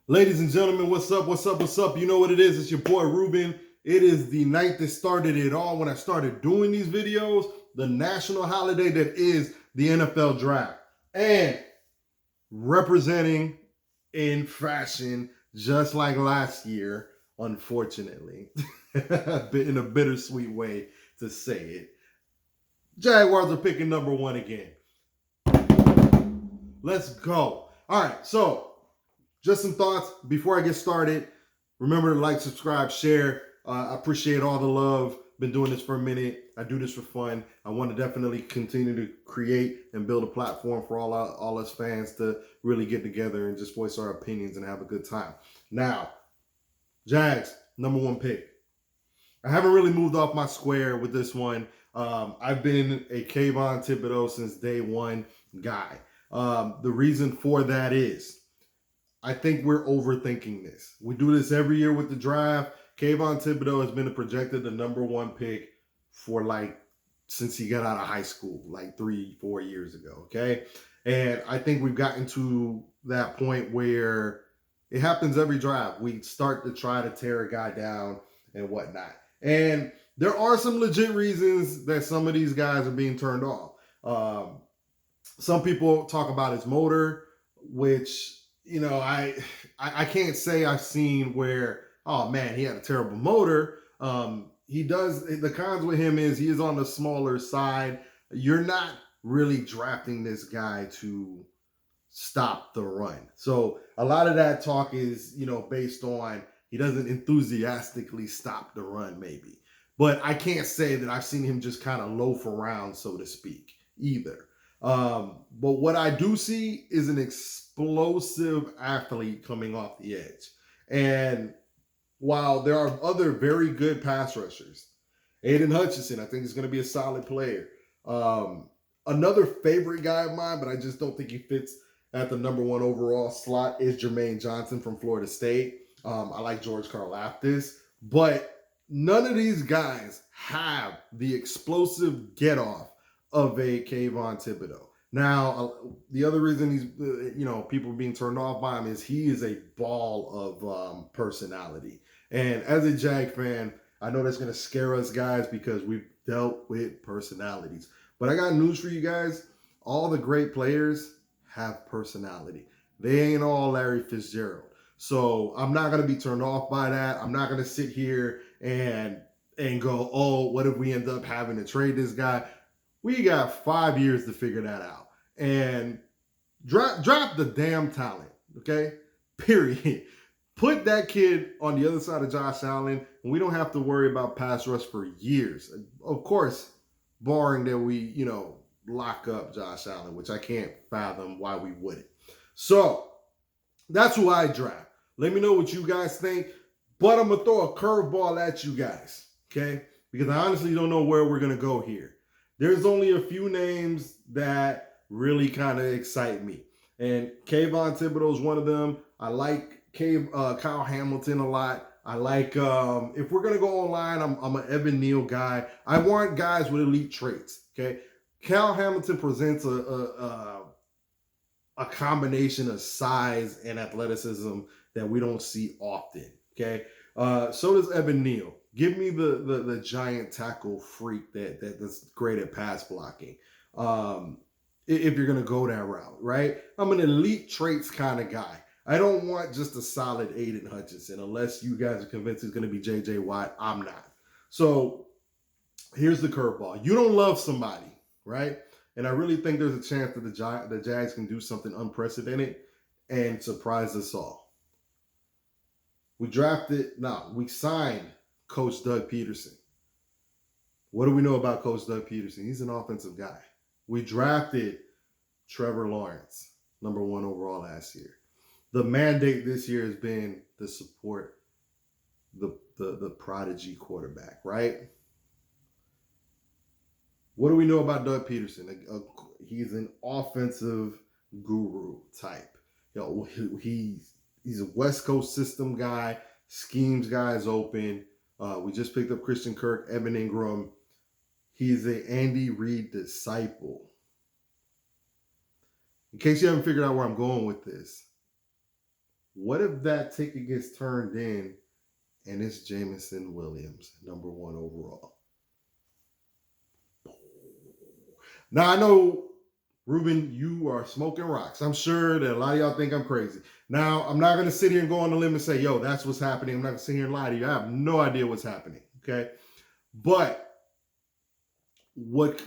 Ladies and gentlemen, what's up? What's up? What's up? You know what it is. It's your boy Ruben. It is the night that started it all when I started doing these videos, the national holiday that is the NFL draft. And representing in fashion, just like last year, unfortunately, in a bittersweet way to say it, Jaguars are picking number one again. Let's go. All right, so just some thoughts before I get started. Remember to like, subscribe, share. I appreciate all the love. Been doing this for a minute. I do this for fun. I want to definitely continue to create and build a platform for all us fans to really get together and just voice our opinions and have a good time. Now, Jags, number one pick. I haven't really moved off my square with this one. I've been a Kayvon Thibodeau since day one guy. The reason for that is I think we're overthinking this. We do this every year with the draft. Kayvon Thibodeau has been projected the number one pick for since he got out of high school, 3-4 years ago. Okay. And I think we've gotten to that point where it happens every draft. We start to try to tear a guy down and whatnot. And there are some legit reasons that some of these guys are being turned off. Some people talk about his motor, which, I can't say I've seen where, oh man, he had a terrible motor. He does, the cons with him is he is on the smaller side. You're not really drafting this guy to stop the run. So a lot of that talk is, based on he doesn't enthusiastically stop the run maybe. But I can't say that I've seen him just kind of loaf around, so to speak, either. But what I do see is an explosive athlete coming off the edge. And while there are other very good pass rushers, Aiden Hutchinson, I think, is going to be a solid player. Another favorite guy of mine, but I just don't think he fits at the number one overall slot, is Jermaine Johnson from Florida State. I like George Karlaftis, but none of these guys have the explosive get-off of a Kayvon Thibodeau. Now, the other reason he's, people being turned off by him is he is a ball of personality. And as a Jag fan, I know that's going to scare us guys because we've dealt with personalities. But I got news for you guys. All the great players have personality. They ain't all Larry Fitzgerald. So I'm not going to be turned off by that. I'm not going to sit here and go, oh, what if we end up having to trade this guy? We got 5 years to figure that out. And drop the damn talent, okay? Period. Put that kid on the other side of Josh Allen, and we don't have to worry about pass rush for years. Of course, barring that we, lock up Josh Allen, which I can't fathom why we wouldn't. So that's who I draft. Let me know what you guys think, but I'm going to throw a curveball at you guys, okay? Because I honestly don't know where we're going to go here. There's only a few names that really kind of excite me. And Kayvon Thibodeau is one of them. I like Kyle Hamilton a lot. I like, if we're going to go online, I'm an Evan Neal guy. I want guys with elite traits, okay? Kyle Hamilton presents a combination of size and athleticism that we don't see often, okay? So does Evan Neal. Give me the giant tackle freak that's great at pass blocking. If you're going to go that route, right? I'm an elite traits kind of guy. I don't want just a solid Aiden Hutchinson unless you guys are convinced he's going to be J.J. Watt. I'm not. So here's the curveball. You don't love somebody, right? And I really think there's a chance that the Jags can do something unprecedented and surprise us all. We signed Coach Doug Peterson. What do we know about Coach Doug Peterson? He's an offensive guy. We drafted Trevor Lawrence, number one overall last year. The mandate this year has been to support the prodigy quarterback, right? What do we know about Doug Peterson? He's an offensive guru type. He's a West Coast system guy, schemes guys open. We just picked up Christian Kirk, Evan Ingram. He's an Andy Reid disciple. In case you haven't figured out where I'm going with this, What if that ticket gets turned in and it's Jameson Williams, number 1 overall? Now I know, Ruben, you are smoking rocks. I'm sure that a lot of y'all think I'm crazy. Now, I'm not going to sit here and go on the limb and say, yo, that's what's happening. I'm not going to sit here and lie to you. I have no idea what's happening. Okay. But what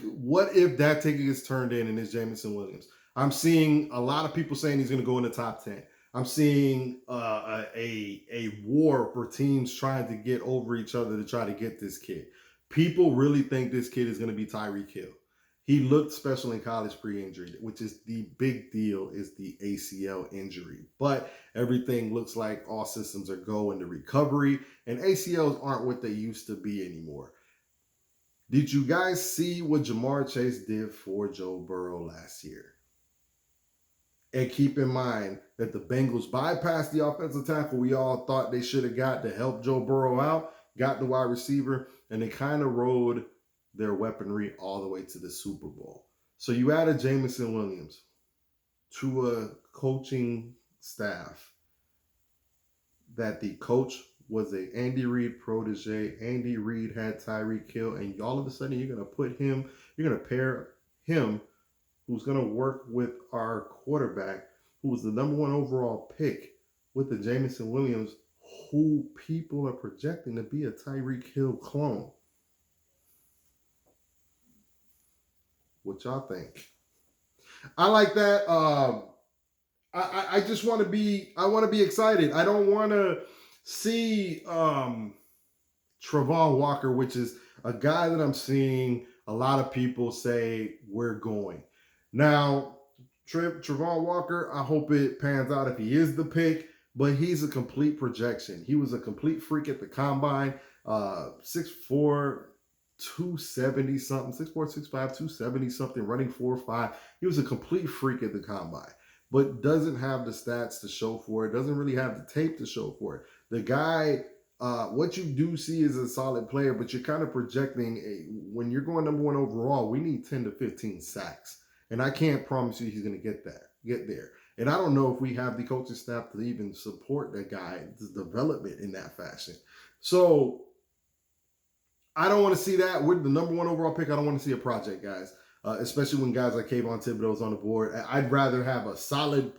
if that ticket gets turned in and it's Jameson Williams? I'm seeing a lot of people saying he's going to go in the top 10. I'm seeing a war for teams trying to get over each other to try to get this kid. People really think this kid is going to be Tyreek Hill. He looked special in college pre-injury, which is the big deal, is the ACL injury. But everything looks like all systems are go into recovery, and ACLs aren't what they used to be anymore. Did you guys see what Jamar Chase did for Joe Burrow last year? And keep in mind that the Bengals bypassed the offensive tackle we all thought they should have got to help Joe Burrow out, got the wide receiver, and they kind of rode their weaponry all the way to the Super Bowl. So you added Jameson Williams to a coaching staff that the coach was a Andy Reid protege. Andy Reid had Tyreek Hill, and all of a sudden you're going to pair him, who's going to work with our quarterback, who was the number 1 overall pick, with the Jameson Williams, who people are projecting to be a Tyreek Hill clone. What y'all think? I like that. I just want to be excited. I don't want to see Travon Walker, which is a guy that I'm seeing a lot of people say we're going. Now, Travon Walker, I hope it pans out if he is the pick, but he's a complete projection. He was a complete freak at the combine, 6'4", 270 something, 6'4", 6'5", 270 something, running 4.5. He was a complete freak at the combine, but doesn't have the stats to show for it, doesn't really have the tape to show for it. The guy, what you do see is a solid player, but you're kind of projecting, when you're going number 1 overall, we need 10 to 15 sacks. And I can't promise you he's going to get there. And I don't know if we have the coaching staff to even support that guy's development in that fashion. So I don't want to see that. With the number 1 overall pick, I don't want to see a project, guys. Especially when guys like Kayvon Thibodeau's on the board. I'd rather have a solid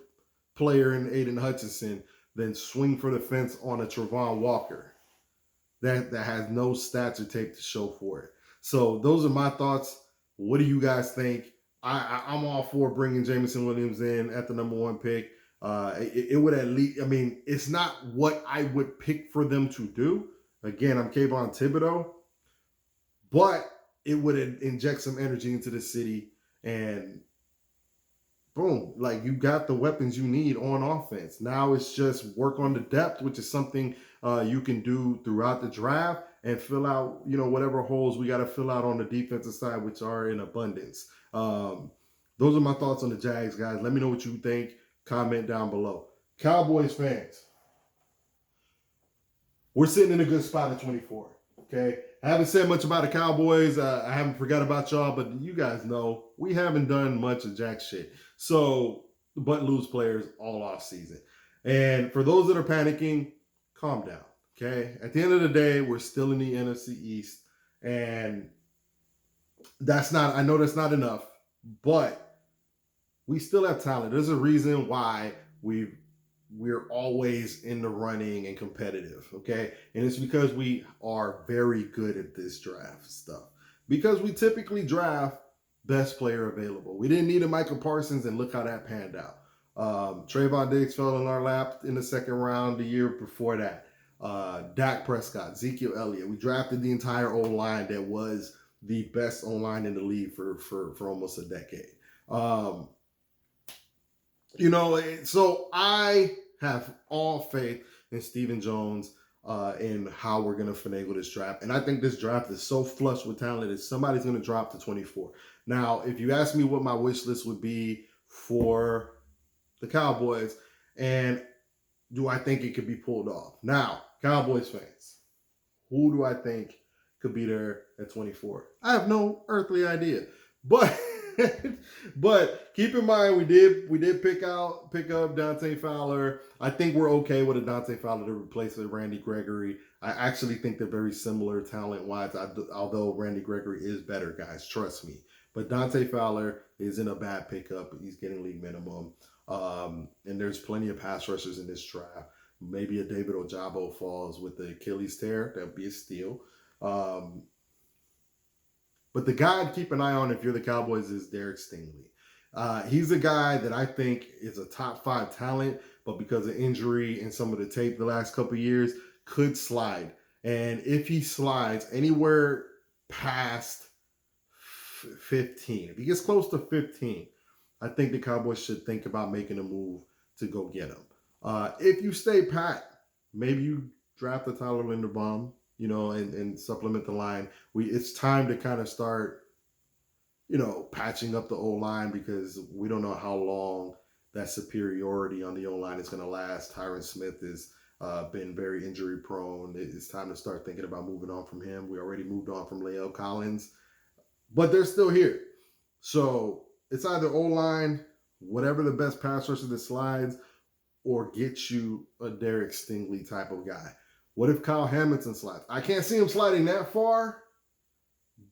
player in Aiden Hutchinson than swing for the fence on a Travon Walker that has no stats or tape to show for it. So those are my thoughts. What do you guys think? I'm all for bringing Jameson Williams in at the number 1 pick. It would at least, I mean, it's not what I would pick for them to do. Again, I'm Kayvon Thibodeau, but it would inject some energy into the city, and boom, like, you got the weapons you need on offense. Now it's just work on the depth, which is something you can do throughout the draft, and fill out, whatever holes we got to fill out on the defensive side, which are in abundance. Those are my thoughts on the Jags, guys. Let me know what you think. Comment down below. Cowboys fans, we're sitting in a good spot at 24. Okay, I haven't said much about the Cowboys. I haven't forgot about y'all, but you guys know we haven't done much of jack shit. So, but lose players all off season. And for those that are panicking, calm down. Okay, at the end of the day, we're still in the NFC East, and I know that's not enough, but we still have talent. There's a reason why we're always in the running and competitive, okay? And it's because we are very good at this draft stuff. Because we typically draft best player available. We didn't need a Michael Parsons, and look how that panned out. Trayvon Diggs fell in our lap in the 2nd round the year before that. Dak Prescott, Ezekiel Elliott. We drafted the entire O-line that was the best O-line in the league for almost a decade. So I have all faith in Stephen Jones in how we're going to finagle this draft. And I think this draft is so flush with talent that somebody's going to drop to 24. Now, if you ask me what my wish list would be for the Cowboys, and do I think it could be pulled off? Now, Cowboys fans, who do I think could be there at 24? I have no earthly idea. But But keep in mind, we did pick up Dante Fowler. I think we're okay with a Dante Fowler to replace a Randy Gregory. I actually think they're very similar talent-wise, although Randy Gregory is better, guys. Trust me. But Dante Fowler isn't a bad pickup. He's getting league minimum. And there's plenty of pass rushers in this draft. Maybe a David Ojabo falls with the Achilles tear. That'd be a steal. But the guy I'd keep an eye on if you're the Cowboys is Derek Stingley. He's a guy that I think is a top 5 talent, but because of injury and some of the tape the last couple of years, could slide. And if he slides anywhere past 15, if he gets close to 15, I think the Cowboys should think about making a move to go get him. If you stay pat, maybe you draft a Tyler Linderbaum, and supplement the line. It's time to kind of start, patching up the O-line, because we don't know how long that superiority on the O-line is going to last. Tyron Smith has been very injury prone. It's time to start thinking about moving on from him. We already moved on from Lael Collins, but they're still here. So it's either O-line, whatever the best pass rusher that slides, or get you a Derek Stingley type of guy. What if Kyle Hamilton slides? I can't see him sliding that far,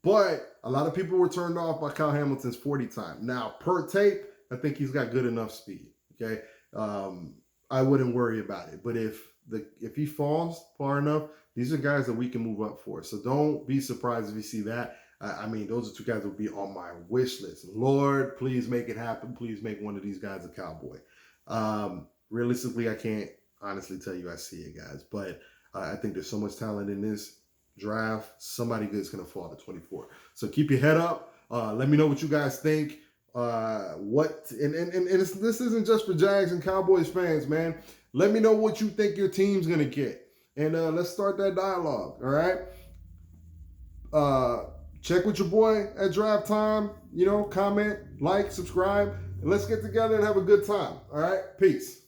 but a lot of people were turned off by Kyle Hamilton's 40 time. Now, per tape, I think he's got good enough speed, okay? I wouldn't worry about it. But if he falls far enough, these are guys that we can move up for. So don't be surprised if you see that. Those are 2 guys that will be on my wish list. Lord, please make it happen. Please make one of these guys a Cowboy. Realistically, I can't honestly tell you I see it, guys. But I think there's so much talent in this draft. Somebody good is going to fall to 24. So keep your head up. Let me know what you guys think. This isn't just for Jags and Cowboys fans, man. Let me know what you think your team's going to get. And let's start that dialogue, all right? Check with your boy at draft time. Comment, like, subscribe. And let's get together and have a good time, all right? Peace.